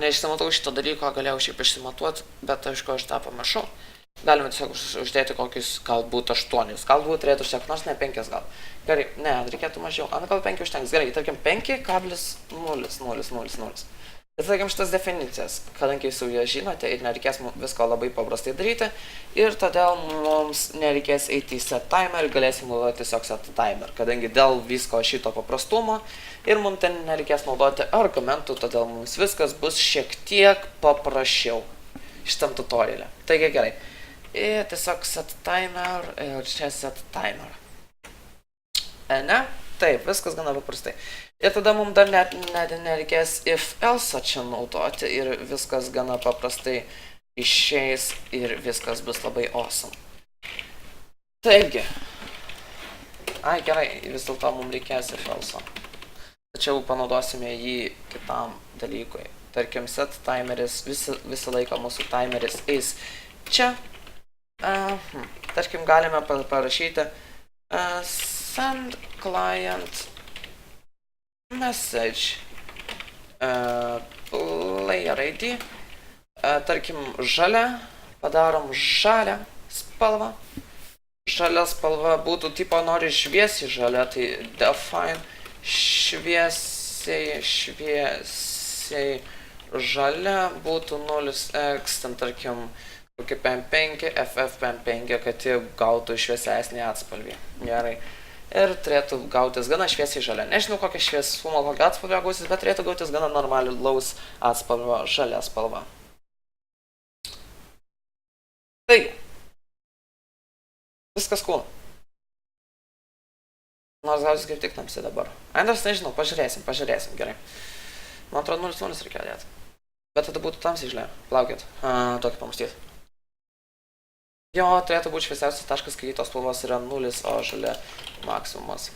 Neišsimatau šito dalyko, galėjau šiaip išsimatuoti, bet aišku, aš tą pamiršau. Galime tiesiog uždėti kokius galbūt 8, galbūt turėtų užsiekti, nors ne 5 gal. Gerai, ne, reikėtų mažiau, gal 5 užtenks. Gerai, tarkim 5,000. Ir tarkim šitas definicijas, kadangi jūs jau jas žinote ir nereikės visko labai paprastai daryti, ir todėl mums nereikės eiti į set timer, galėsim naudoti tiesiog set timer, kadangi dėl visko šito paprastumo ir mums ten nereikės naudoti argumentų, todėl mums viskas bus šiek tiek paprasčiau šitam tutorialė. Taigi gerai, ir tiesiog set timer ir čia set timer. Ne? Taip, viskas gana paprastai. Ir tada mums dar net nereikės if else čia naudoti ir viskas gana paprastai išeis ir viskas bus labai awesome. Taigi. Ai, gerai, vis dėlto mums reikės if else. Tačiau panaudosime jį kitam dalykui. Tarkim, set timeris, visą laiką mūsų timeris eis čia. Tarkim, galime parašyti send client message player ID. Tarkim, žalia, padarom žalią spalvą. Žalia spalva būtų tipo nori šviesiai žalia, tai define šviesiai žalia būtų 0x, ten tarkim, kokį PM5, FF PM5, kad jie gautų šviesesnį atspalvį. Gerai. Ir turėtų gautis gana šviesiai žalia. Nežinau, kokią šviesumą, kokią atspalvę gausis, bet turėtų gautis gana normaliaus atspalvio žalia spalva. Taigi. Viskas cool. Nors gausis kaip tik tamsi dabar. Nors nežinau, pažiūrėsim, gerai. Man atrodo 0,0 reikia dėti. Bet tada būtų tamsiai žalia. Plaukit. Tokį pamastyti. Jo, turėtų būti šviesiausias taškas, kai tos spalvos yra 0, o žalia maksimumas.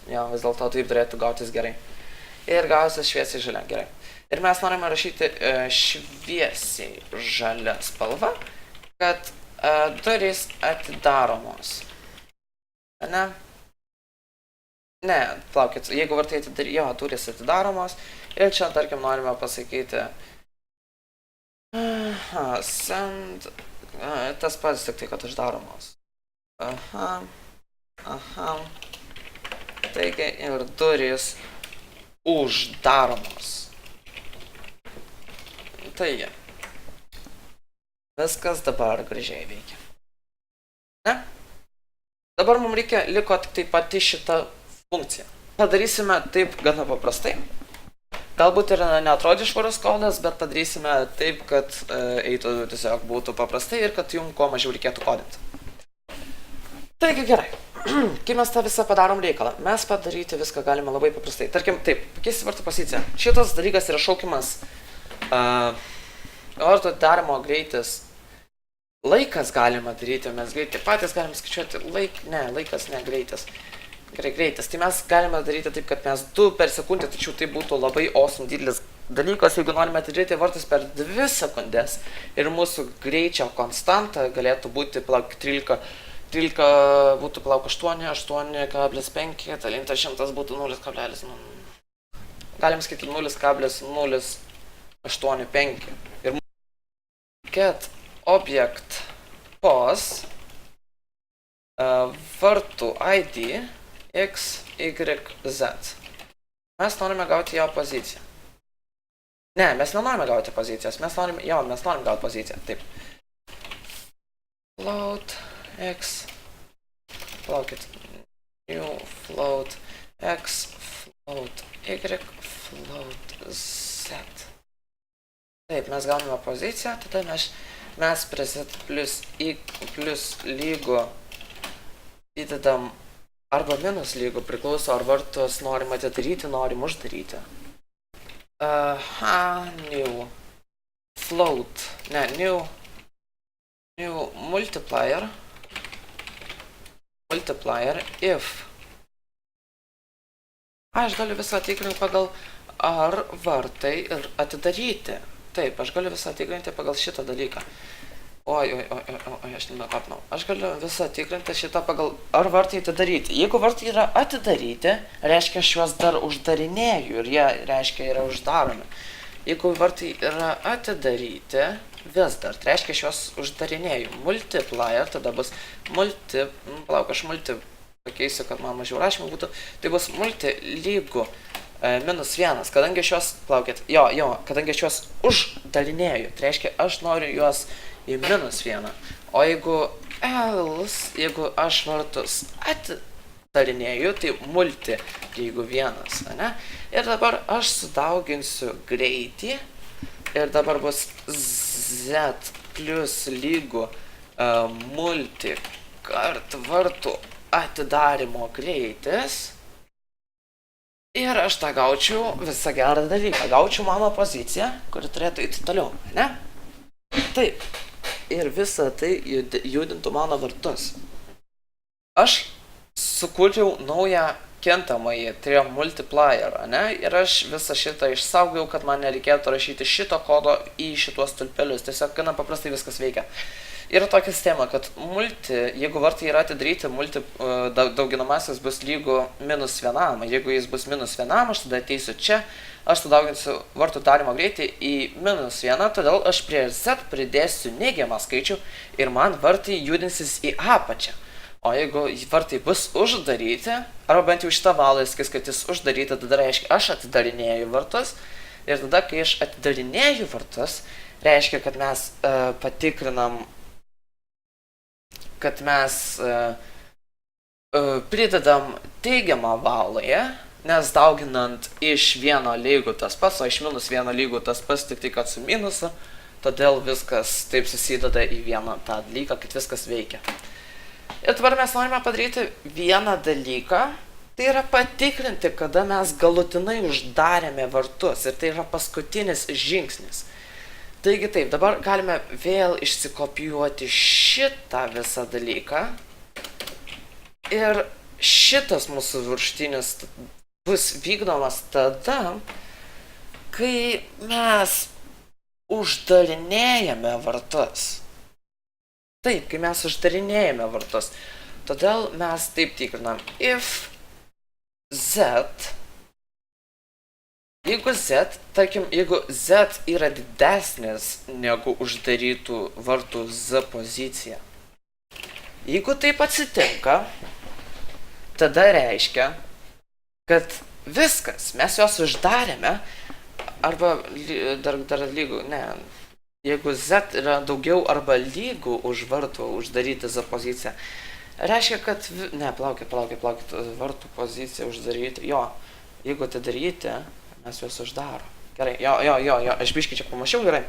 Jo, vis dėlto taip turėtų gautis gerai. Ir gausis šviesiai žalia, gerai. Ir mes norime rašyti šviesiai žalia spalva, kad durys atidaromos. Ne? Ne, plaukit, jeigu vartai jo, durys atidaromos. Ir čia, tarkim, norime pasakyti send... Tas pats tik tai, kad uždaromos. Taigi ir durys uždaromos. Taigi, viskas dabar gražiai veikia. Ne? Dabar mums liko tik tai pati šita funkcija. Padarysime taip gana paprastai. Galbūt ir neatrodys švarus kodas, bet padarysime taip, kad eitų tiesiog būtų paprastai ir kad jums kuo mažiau reikėtų kodinti. Taigi gerai. Kai mes tą visą padarom reikalą, mes padaryti viską galime labai paprastai. Tarkim, taip, pakeisti vartų poziciją. Šitas dalykas yra šaukimas vartų darimo greitis. Laikas galima daryti, mes greitai patys galim skaičiuoti laikas ne greitis. Gerai, greitis. Tai mes galime daryti taip, kad mes 2 per sekundę, tačiau tai būtų labai awesome didelis dalykas, jeigu norime atidaryti vartus per 2 sekundės ir mūsų greičio konstanta galėtų būti plauk 13 būtų plauk 8,5, dalinta 100 būtų 0,0. Galim skaityti 0,085. Ir get object pos vartų ID x, y, z. Mes norime gauti jo poziciją. Ne, mes nenorime gauti pozicijos, mes norim gauti poziciją. Taip. Float x, plaukit, new float x, float y, float z. Taip, mes gauname poziciją, tada mes prie z plus y plus lygu įdedam arba minus lygu, priklauso ar vartus norim atidaryti, norim uždaryti. New float, ne, new multiplier if. Aš galiu visą tikrinti pagal ar vartai ir atidaryti. Taip, aš galiu visą tikrinti pagal šitą dalyką. Oi, aš nebekapnau. Aš galiu visą tikrinti šitą pagal ar vartai atidaryti. Jeigu vartai yra atidaryti, reiškia aš juos dar uždarinėju ir jie, reiškia, yra uždaromi. Jeigu vartai yra atidaryti, vis dar, tai reiškia aš juos uždarinėju. Multiplier, tada bus aš pakeisiu, kad man mažiau rašymų būtų, tai bus multi lygu -1, kadangi aš juos, kadangi aš juos uždarinėju, tai reiškia aš noriu juos į -1, o jeigu aš vartus atidarinėju, tai multi lygu 1, ne? Ir dabar aš sudauginsiu greitį ir dabar bus z plus lygu multi kart vartų atidarimo greitis. Ir aš tą gaučiau visą gerą dalyką. Gaučiau mano poziciją, kuri turėtų įti toliau, ne? Taip. Ir visą tai judintų mano vartus. Aš sukūriau naują kintamąjį, tai yra multiplier, ne? Ir aš visą šitą išsaugau, kad man nereikėtų rašyti šito kodo į šituos stulpelius. Tiesiog gana paprastai viskas veikia. Yra tokia sistema, kad jeigu vartai yra atidaryti, dauginamasis bus lygu -1. Jeigu jis bus -1, aš tada ateisiu čia, aš sudauginsiu vartų darimo greitį į -1, todėl aš prie z pridėsiu neigiamą skaičių ir man vartai judinsis į apačią. O jeigu vartai bus uždaryti, arba bent jau šitą valą skis, kad jis uždaryti, tada reiškia aš atidarinėju vartus. Ir tada, kai aš atidarinėju vartus, reiškia, kad mes patikrinam, kad mes pridedam teigiamą valąją, nes dauginant iš 1 lygu tas pats, o iš -1 lygu tas pats, tik tai kad su minusu, todėl viskas taip susideda į vieną tą dalyką, kad viskas veikia. Ir dabar mes norime padaryti vieną dalyką, tai yra patikrinti, kada mes galutinai uždarėme vartus, ir tai yra paskutinis žingsnis. Taigi taip, dabar galime vėl išsikopijuoti šitą visą dalyką ir šitas mūsų viršutinis bus vykdomas tada, kai mes uždarinėjame vartus. Taip, kai mes uždarinėjame vartus. Todėl mes taip tikrinam, if z, jeigu z yra didesnis negu uždarytų vartų z pozicija. Jeigu taip atsitinka, tada reiškia, kad viskas, mes juos uždarėme, arba dar lygų, ne. Jeigu Z yra daugiau arba lygų už vartų uždaryti Z poziciją, reiškia, kad... Ne, plaukit, vartų poziciją uždaryti. Jo, jeigu atidaryti, mes juos uždaro. Gerai, jo, aš biškai čia pamačiau, gerai.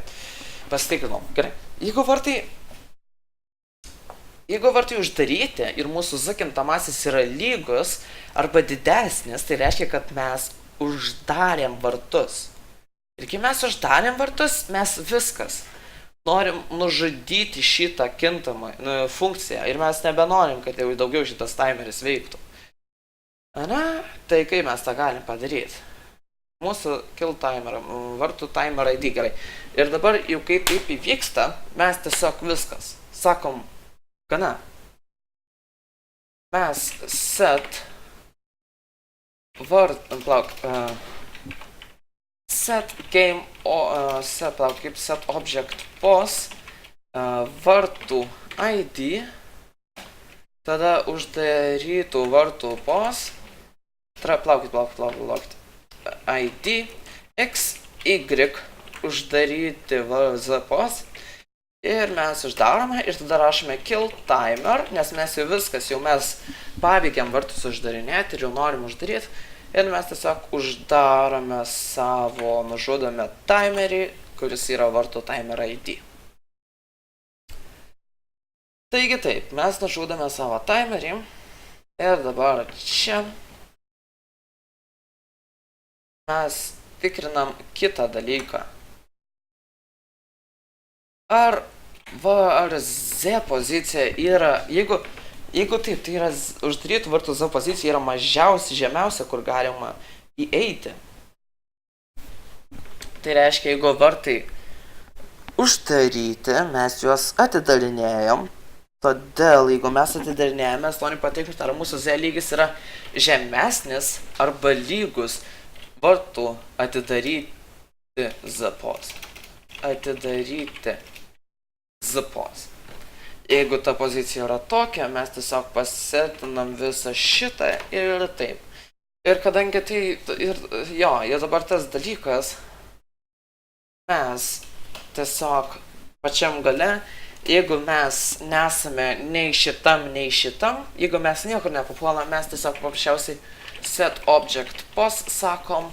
Pasitikrinau, gerai. Jeigu vartai uždaryti ir mūsų Z kintamasis yra lygus arba didesnis, tai reiškia, kad mes uždarėm vartus. Ir kai mes uždarėm vartus, mes viskas. Norim nužudyti šitą kintamą funkciją ir mes nebenorim, kad jau daugiau šitas timeris veiktų. Ane? Tai kaip mes tą galim padaryti? Mūsų kill timer, vartų timer ID, gerai. Ir dabar jau kaip taip įvyksta, mes tiesiog viskas. Sakom, gana. Mes set set game set object pos vartų ID, tada uždarytų vartų pos, plaukit, ID, XY uždaryti Z pos, ir mes uždarome ir tada rašome kill timer, nes mes jau viskas, jau mes pavykiam vartus uždarinėti ir jau norim uždaryti. Ir mes tiesiog uždarome savo, nužudome timerį, kuris yra vartų timer ID. Taigi taip, mes nužudome savo timerį ir dabar čia mes tikrinam kitą dalyką. Ar Z pozicija yra, jeigu taip, tai yra uždarytų vartų Z pozicija yra žemiausia, kur galima įeiti. Tai reiškia, jeigu vartai uždaryti, mes juos atidarinėjom. Todėl, jeigu mes atidarinėjom, mes norim patikrinti, ar mūsų Z lygis yra žemesnis arba lygus vartų atidaryti Z pos. Jeigu ta pozicija yra tokia, mes tiesiog pasetinam visą šitą ir taip. Ir kadangi tai, ir dabar tas dalykas, mes tiesiog pačiam gale, jeigu mes nesame nei šitam, jeigu mes niekur nepapuolam, mes tiesiog paprasčiausiai set object pos sakom.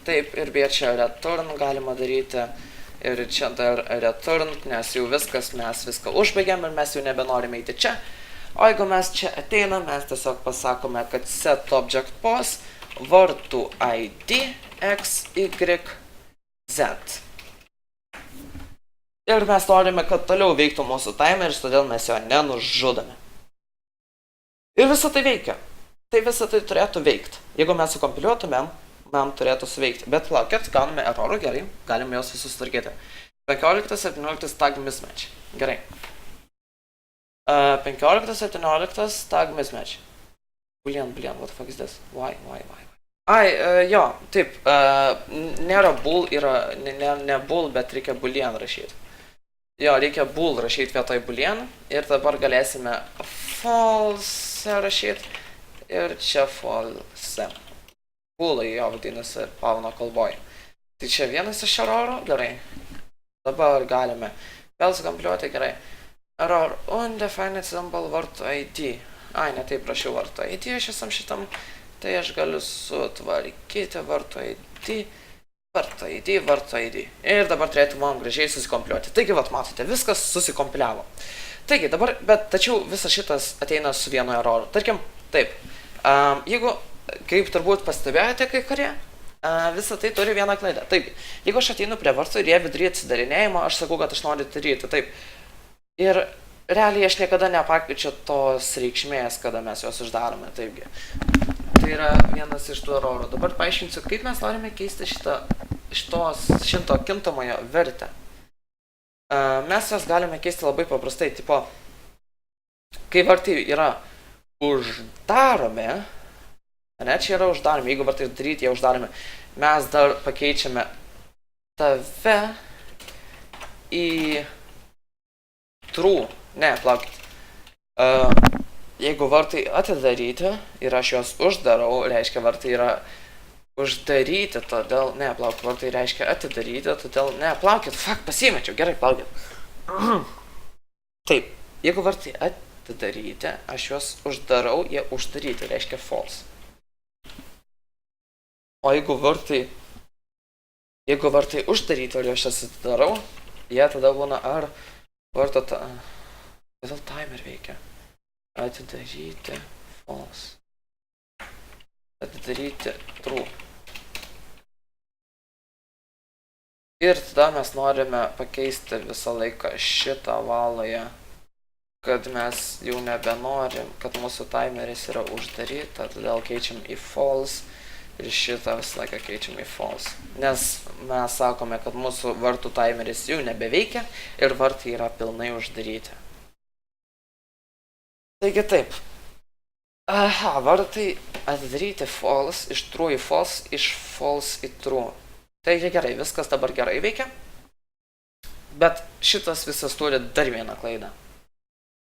Taip, ir beje čia return galima daryti. Ir čia dar return, nes jau viskas, mes viską užbaigiam ir mes jau nebenorime eiti čia. O jeigu mes čia ateinam, mes tiesiog pasakome, kad set object pos vartų ID XYZ. Ir mes norime, kad toliau veiktų mūsų timeris, todėl mes jo nenužudome. Ir visą tai veikia. Tai visą tai turėtų veikti. Jeigu mes sukompiliuotumėm, man turėtų suveikti. Bet laukit, gauname erorų, gerai, galime juos visus sutvarkyti. 15-17 tag mismatch. Gerai. 15-17 tag mismatch. Boolean, what the fuck is this? Why? Jo, taip, nėra bool, yra, ne bool, bet reikia boolean rašyti. Jo, reikia bool rašyti vietoj boolean ir dabar galėsime false rašyti ir čia false. Boolai jo vadinasi Pavlovo kalboj. Tai čia vienas iš erorų, gerai. Dabar galime vėl sukompliuoti, gerai. Error undefined symbol vartų ID. Ai, ne taip rašiau vartų ID, aš esam šitam. Tai aš galiu sutvarkyti vartų ID. Ir dabar turėtų man gražiai susikompliuoti. Taigi, vat matote, viskas susikompiliavo. Taigi, dabar, tačiau visas šitas ateina su vienu eroru. Tarkim, taip, jeigu kaip turbūt pastebėjote kai kurie, visą tai turi vieną klaidą. Taip, jeigu aš ateinu prie vartų ir jie vidury atsidarinėjimo, aš sakau, kad aš noriu daryti. Taip. Ir realiai aš niekada nepakeičiu tos reikšmės, kada mes juos uždarome. Taipgi. Tai yra vienas iš tų erorų. Dabar paaiškinsiu, kaip mes norime keisti šito kintamojo vertę. Mes jas galime keisti labai paprastai. Tipo, kai vartai yra uždaromi, ne, čia yra uždaromi, jeigu vartai daryti, jie uždaromi. Mes dar pakeičiame tave į true. Ne, plaukit. Jeigu vartai atidaryti ir aš juos uždarau, reiškia vartai yra uždaryti, todėl, ne, plaukit, vartai reiškia atidaryti, todėl, ne, plaukit, pasimečiau, gerai, plaukit. Taip, jeigu vartai atidaryti, aš juos uždarau, jie uždaryti, reiškia false. O jeigu vartai uždaryti, ir aš jas atidarau, jie tada būna ar varto kodėl timer veikia? Atidaryti, false. Atidaryti, true. Ir tada mes norime pakeisti visą laiką šitą valąją, kad mes jau nebenorim, kad mūsų timeris yra uždaryta, todėl keičiam į false ir šitą visą laiką keičiam į false. Nes mes sakome, kad mūsų vartų timeris jau nebeveikia ir vartai yra pilnai uždaryti. Taigi taip. Aha, vartai atidaryti false, iš true į false, iš false į true. Taigi gerai, viskas dabar gerai veikia. Bet šitas visas turi dar vieną klaidą.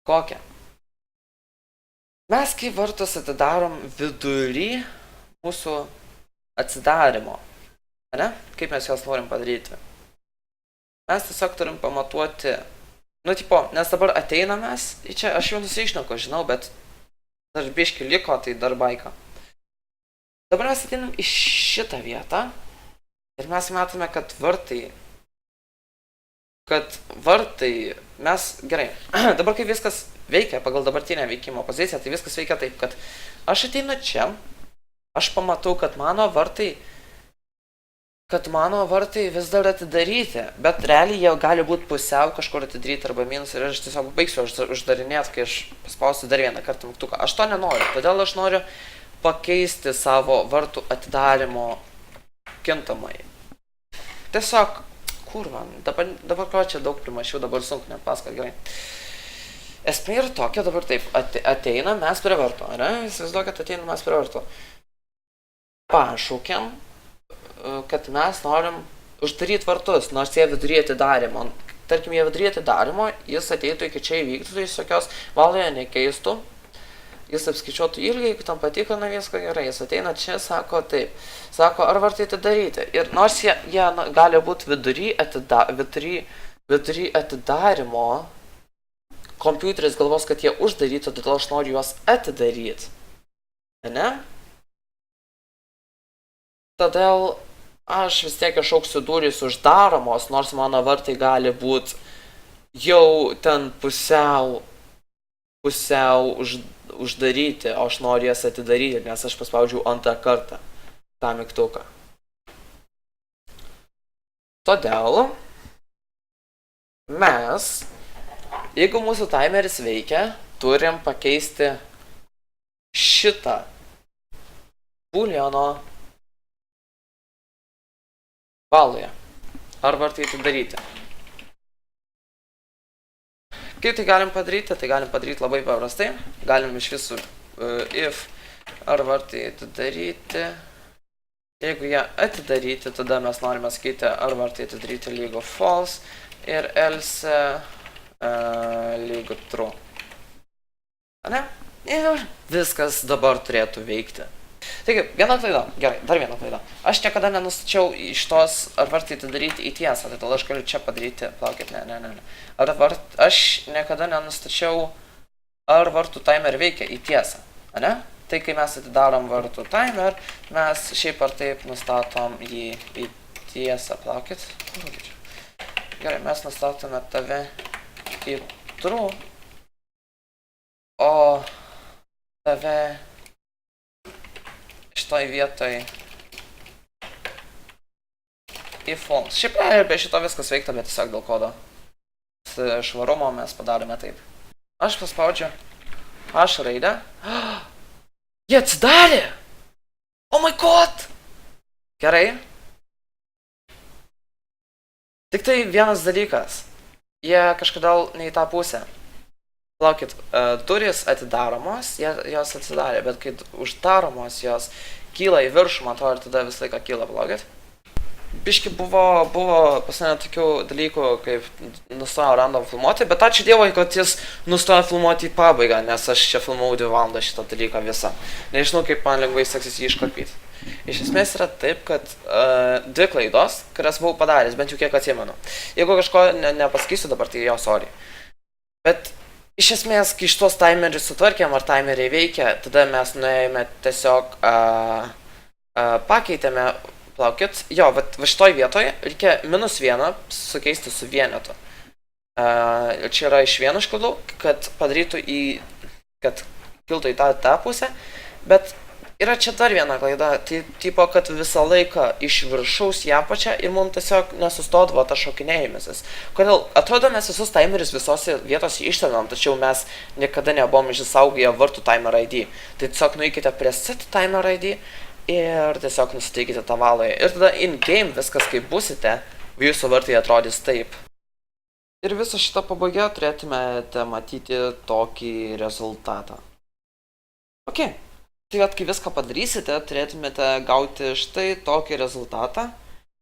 Kokią? Mes kai vartus atidarom vidury mūsų atsidarimo. Ne? Kaip mes juos norim padaryti? Mes tiesiog turim pamatuoti. Nes dabar ateinam mes į čia, aš jau nusišneku, žinau, bet dar biški liko, tai dar baika. Dabar mes ateinam į šitą vietą ir mes matome, kad mes, gerai, dabar kai viskas veikia pagal dabartinę veikimo poziciją, tai viskas veikia taip, kad aš ateinu čia, aš pamatau, kad mano vartai vis dar atidaryti, bet realiai jie gali būti pusiau kažkur atidaryti arba minus ir aš tiesiog baigsiu uždarinėti, kai aš paspausiu dar vieną kartą mygtuką. Aš to nenoriu, todėl aš noriu pakeisti savo vartų atidarimo kintamai. Tiesiog, kurva, dabar ko čia daug primašiau, dabar sunku nepasakot, gerai. Esmė yra tokia, dabar taip, ateinam mes prie varto, ne? Įsivaizduokit, ateinam mes prie varto. Pašaukiam, kad mes norim uždaryti vartus, nors jie vidury atidarimo. Tarkim, jie vidury atidarimo, jis ateitų iki čia įvyktų, jis jokios valoje nekeistų. Jis apskaičiuotų ilgį, jeigu tam patiko, na viską gerai. Jis ateina čia, sako taip. Sako, ar vartai atidaryti. Ir nors jie gali būti vidury atidarimo, kompiuteris galvos, kad jie uždaryti, todėl aš noriu juos atidaryti. Ne? Todėl aš vis tiek išauksiu durys uždaromos, nors mano vartai gali būti jau ten pusiau uždaryti, o aš noriu jas atidaryti, nes aš paspaudžiau antrą kartą tą mygtuką. Todėl mes, jeigu mūsų timeris veikia, turim pakeisti šitą booleano valoje. Ar vartai atidaryti. Kaip tai galim padaryti? Tai galim padaryti labai paprastai. Galim iš visų if ar vartai atidaryti. Jeigu jie atidaryti, tada mes norime sakyti ar vartai atidaryti lygu false ir else lygu true. Ne? Ir viskas dabar turėtų veikti. Taigi, viena klaida. Gerai, dar viena klaida. Aš niekada nenustačiau iš tos ar vartai atidaryti į tiesą, tai aš galiu čia padaryti, plaukit, ne. Aš niekada nenustačiau ar vartų timer veikia į tiesą, ne? Tai kai mes atidarom vartų timer, mes šiaip ar taip nustatom jį į tiesą, plaukit. Gerai, mes nustatome tave į true, o tave šitoj vietoj į false. Šiaip be šito viskas veikta, bet tiesiog dėl kodo švarumo mes padarome taip. Aš paspaudžiu H raidę. Jie atsidarė! Oh my god! Gerai. Tik tai vienas dalykas. Jie kažkodėl ne į tą pusę. Plaukit, durys atidaromos, jos atsidarė, bet kai uždaromos, jos kyla į viršų, man atrodo, ir tada visą laiką kyla, plaukit. biški buvo pas mane tokių dalykų, kaip nustojo random filmuoti, bet ačiū Dievui, kad jis nustojo filmuoti į pabaigą, nes aš čia filmavau 2 valandas šitą dalyką visą. Nežinau, kaip man lengvai seksis jį iškarpyti. Iš esmės yra taip, kad 2 klaidos, kurias buvau padaręs, bent jau kiek atsimenu. Jeigu kažko nepasakysiu dabar, tai jo, sorry. Bet iš esmės, kai šitos timerius sutvarkėm, ar timeriai veikia, tada mes nuėjome tiesiog pakeitėme, plaukit, jo, va šitoj vietoje reikia -1 sukeisti su vienetu. Čia yra iš vieno išklaidau, kad padarytų kad kiltų į tą pusę, bet yra čia dar viena klaida, tai tipo, kad visą laiką iš viršaus į apačią ir mums tiesiog nesustodavo tas šokinėjimasis. Kodėl? Atrodo, mes visus timerius visose vietose išsienam, tačiau mes niekada nebuvom išsaugoję vartų timer ID. Tai tiesiog nueikite prie set timer ID ir tiesiog nusiteikite tą valąją. Ir tada in-game viskas kaip busite, jūsų vartai atrodys taip. Ir visą šitą pabaigę turėtumėte matyti tokį rezultatą. Ok. Tai kai viską padarysite, turėtumėte gauti štai tokį rezultatą.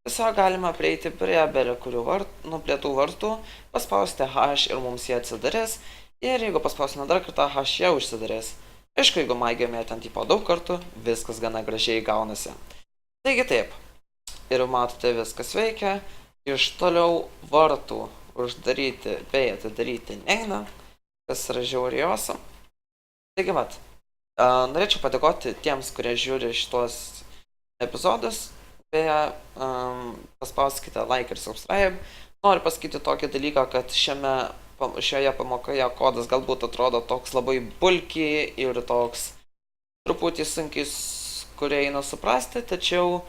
Tiesiog galima prieiti prie prie tų vartų, paspausti H ir mums jie atsidarės. Ir jeigu paspausime dar kartą, H jau užsidarės. Aišku, jeigu maigėme ten tipo daug kartų, viskas gana gražiai gaunasi. Taigi taip. Ir matote, viskas veikia. Iš toliau vartų uždaryti bei atidaryti neina, kas yra žiauriai awesome. Taigi vat. Norėčiau padėkoti tiems, kurie žiūri šitos epizodus. Beje, paspauskite like ir subscribe. Noriu pasakyti tokį dalyką, kad šioje pamokoje kodas galbūt atrodo toks labai bulky ir toks truputį sunkiai, kurį eina suprasti, tačiau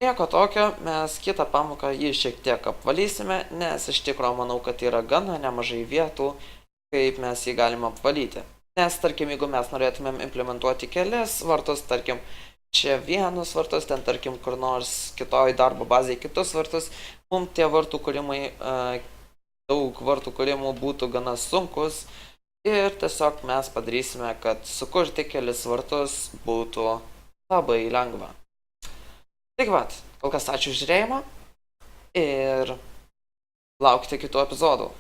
nieko tokio, mes kitą pamoką jį šiek tiek apvalysime, nes iš tikrųjų manau, kad yra gana nemažai vietų, kaip mes jį galime apvalyti. Nes, tarkim, jeigu mes norėtumėm implementuoti kelias vartus, tarkim, čia vienus vartus, ten, tarkim, kur nors kitoj darbo bazėje kitus vartus, mums tie vartų kūrimai, daug vartų kūrimų būtų gana sunkus ir tiesiog mes padarysime, kad sukurti kelis vartus būtų labai lengva. Taigi vat, kol kas ačiū už žiūrėjimą ir laukite kitų epizodų.